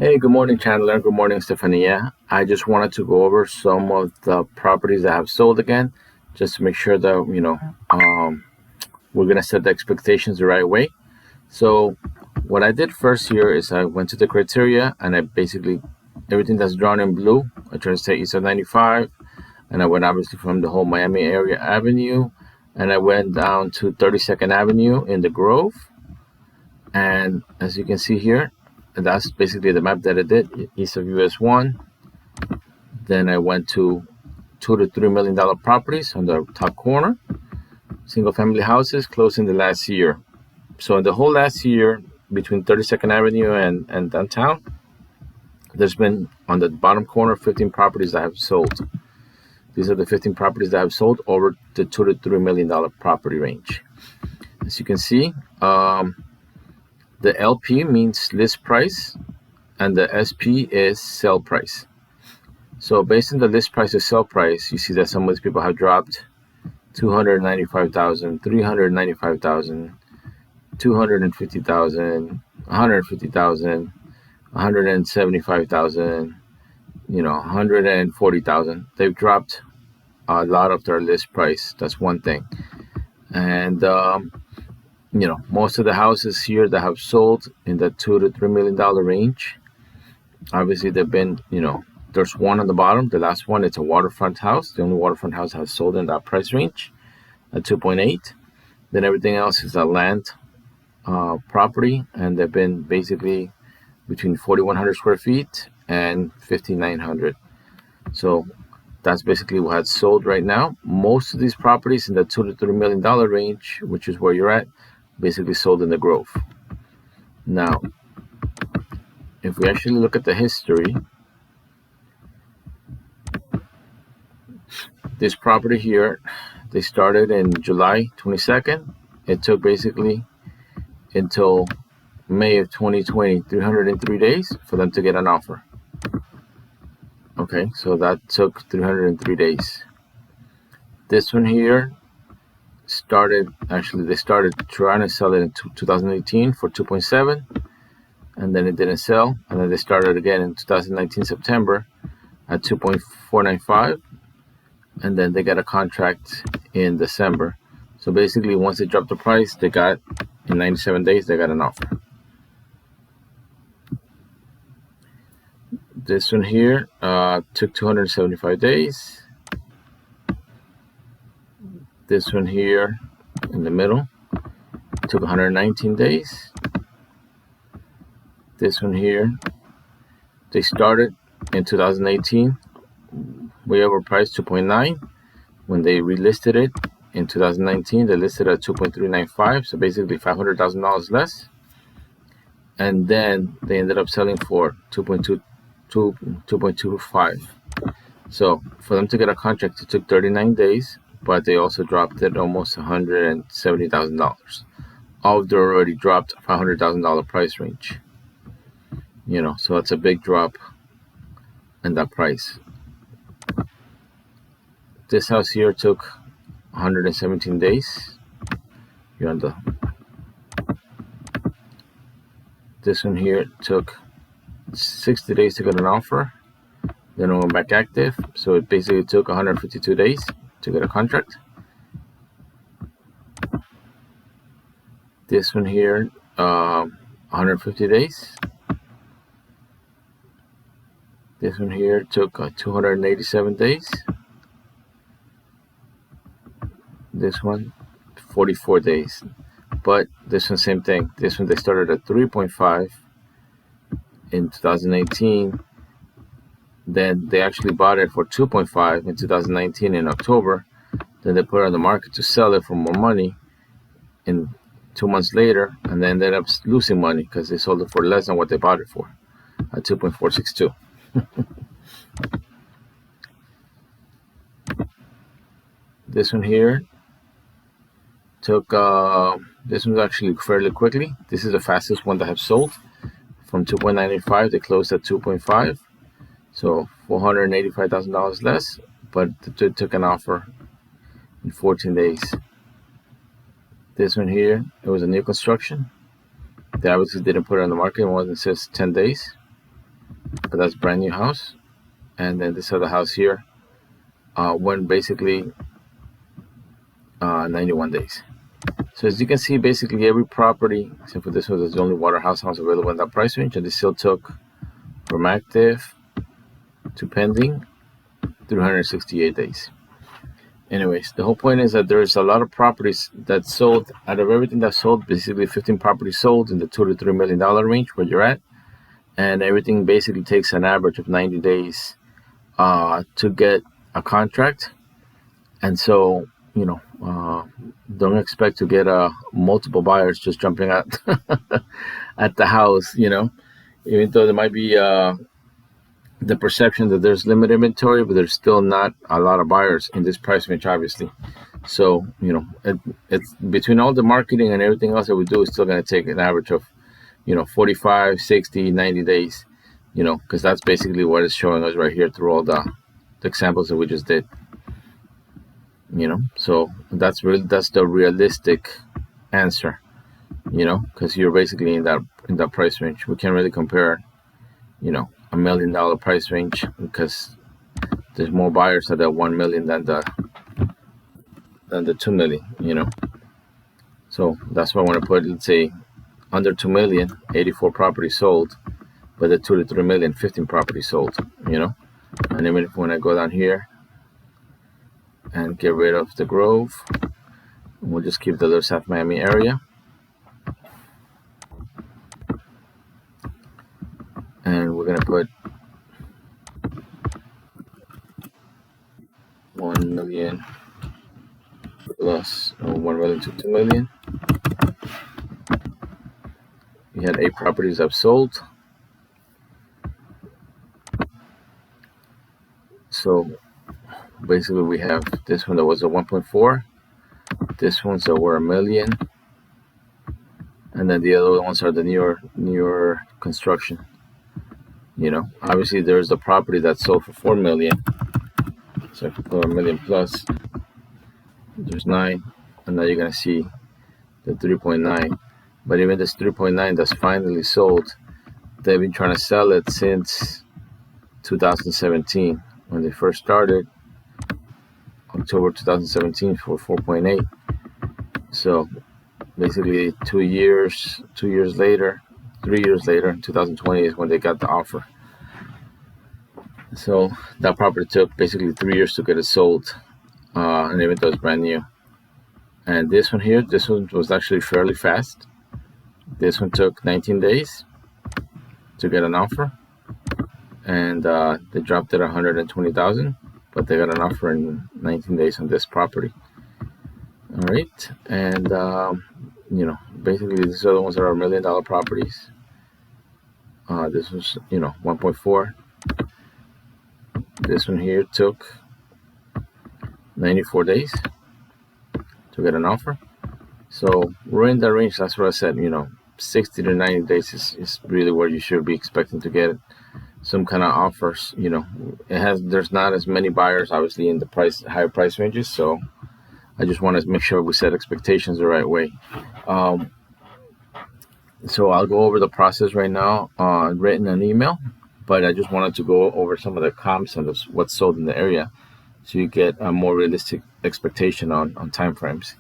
Hey, good morning, Chandler. Good morning, Stefania. I just wanted to go over some of the properties that have sold again, just to make sure that, we're going to set the expectations the right way. So, what I did first here is I went to the criteria and I basically, everything that's drawn in blue, I tried to stay east of 95, and I went obviously from the whole Miami area avenue, and I went down to 32nd Avenue in the Grove. And as you can see here, that's basically the map that I did, east of US 1. Then I went to $2 to $3 million properties on the top corner, single family houses closed in the last year. So in the whole last year, between 32nd Avenue and downtown, there's been on the bottom corner 15 properties that have sold. These are the 15 properties that have sold over the $2 to $3 million property range. As you can see, the LP means list price and the SP is sell price. So based on the list price to sell price, you see that some of these people have dropped 295,000, 395,000, 250,000, 150,000, 175,000, 140,000. They've dropped a lot of their list price. That's one thing. And most of the houses here that have sold in the $2 to $3 million range, obviously they've been, there's one on the bottom. The last one, it's a waterfront house. The only waterfront house has sold in that price range at 2.8. Then everything else is a land property, and they've been basically between 4,100 square feet and 5,900. So that's basically what has sold right now. Most of these properties in the $2 to $3 million range, which is where you're at, basically sold in the Grove. Now, if we actually look at the history, this property here, they started in July 22nd. It took basically until May of 2020, 303 days for them to get an offer. Okay, so that took 303 days. This one here they started trying to sell it in 2018 for 2.7, and then it didn't sell. And then they started again in 2019 September at 2.495, and then they got a contract in December. So basically, once they dropped the price, they got, in 97 days, they got an offer. This one here took 275 days. This one here in the middle took 119 days. This one here, they started in 2018, way overpriced, 2.9. When they relisted it in 2019, they listed at 2.395, so basically $500,000 less. And then they ended up selling for 2.25. So for them to get a contract, it took 39 days, but they also dropped it almost $170,000. All of them already dropped $500,000 price range. So it's a big drop in that price. This house here took 117 days. You're on this one here took 60 days to get an offer. Then it went back active. So it basically took 152 days to get a contract. This one here, 150 days. This one here took 287 days. This one, 44 days. But this one, same thing. This one, they started at 3.5 in 2018. Then they actually bought it for 2.5 in 2019 in October. Then they put it on the market to sell it for more money in 2 months later, and then ended up losing money because they sold it for less than what they bought it for, at 2.462. This one here took, this one's actually fairly quickly. This is the fastest one that have sold. From 2.95, they closed at 2.5. So $485,000 less, but they took an offer in 14 days. This one here, it was a new construction. They obviously didn't put it on the market more than 10 days. but that's brand new house. And then this other house here went basically 91 days. So as you can see, basically every property, except for this one, is the only water house available in that price range, and this still took from active to pending 368 days. Anyways, the whole point is that there's a lot of properties that sold. Out of everything that sold, basically 15 properties sold in the $2 to $3 million range where you're at, and everything basically takes an average of 90 days to get a contract. And so, don't expect to get multiple buyers just jumping out at the house, even though there might be the perception that there's limited inventory, but there's still not a lot of buyers in this price range, obviously. So, it's between all the marketing and everything else that we do, is still going to take an average of, 45, 60, 90 days, because that's basically what it's showing us right here through all the examples that we just did. So that's the realistic answer, because you're basically in that price range. We can't really compare, $1 million price range, because there's more buyers at that 1 million than the 2 million, So that's why I want to put, let's say, under 2 million, 84 properties sold, but the 2 to 3 million, 15 properties sold, And even if when I go down here and get rid of the Grove, we'll just keep the little South Miami area. And we're going to put 1 million plus, or 1 million to 2 million. We had 8 properties I've sold. So basically we have this one that was a 1.4, this one's that were $1 million, and then the other ones are the newer construction. Obviously there's the property that sold for 4 million. So if you put 1 million plus, there's 9, and now you're gonna see the 3.9. But even this 3.9 that's finally sold, they've been trying to sell it since 2017 when they first started, October 2017, for 4.8. So basically 3 years later, in 2020 is when they got the offer. So that property took basically 3 years to get it sold, and even though it's brand new. And this one here, this one was actually fairly fast. This one took 19 days to get an offer, and they dropped it 120,000, but they got an offer in 19 days on this property. All right, and basically these other ones are $1 million properties. This was 1.4. This one here took 94 days to get an offer. So we're in the range. That's what I said. 60 to 90 days is really where you should be expecting to get some kind of offers. There's not as many buyers, obviously, in the higher price ranges. So I just want to make sure we set expectations the right way. So I'll go over the process right now, written an email, but I just wanted to go over some of the comps and what's sold in the area, so you get a more realistic expectation on time frames.